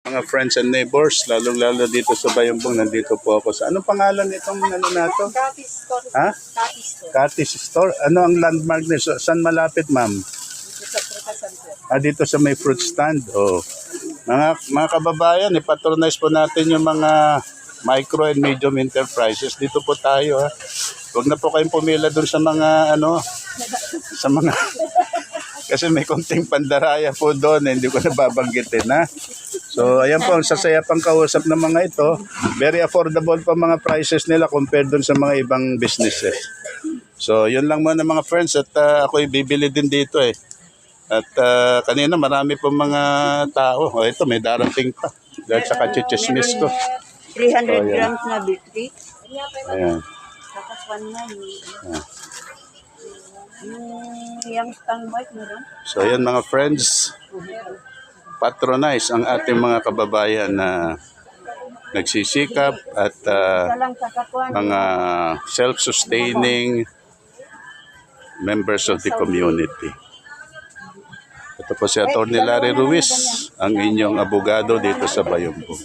Mga friends and neighbors, lalong-lalo dito sa Bayambong, nandito po ako sa... Anong pangalan nitong ano na to? Katis store. Ha? Katis store. Katis Store. Ano ang landmark nito? Saan malapit, ma'am? Dito sa Prutasan, sir. Dito sa may fruit stand. Oh. Mga kababayan, ipatronize po natin yung mga micro and medium enterprises. Dito po tayo, ha. Huwag na po kayong pumila dun sa mga sa mga kasi may konting pandaraya po doon, hindi ko na babanggitin, ha. So, ayan po, ang sasaya pang kausap ng mga ito. Very affordable pa mga prices nila compared dun sa mga ibang businesses. So, yun lang muna mga friends at ako'y bibili din dito eh. At kanina marami po mga tao. O ito, may darating pa. Dahil sa kachichismis ko. 300 grams na bitri. Ayan. Tapos 1 yung tangbite mo rin. So, ayan mga friends. Patronize ang ating mga kababayan na nagsisikap at mga self-sustaining members of the community. Ito po si Atty. Larry Ruiz, ang inyong abogado dito sa Bayambong.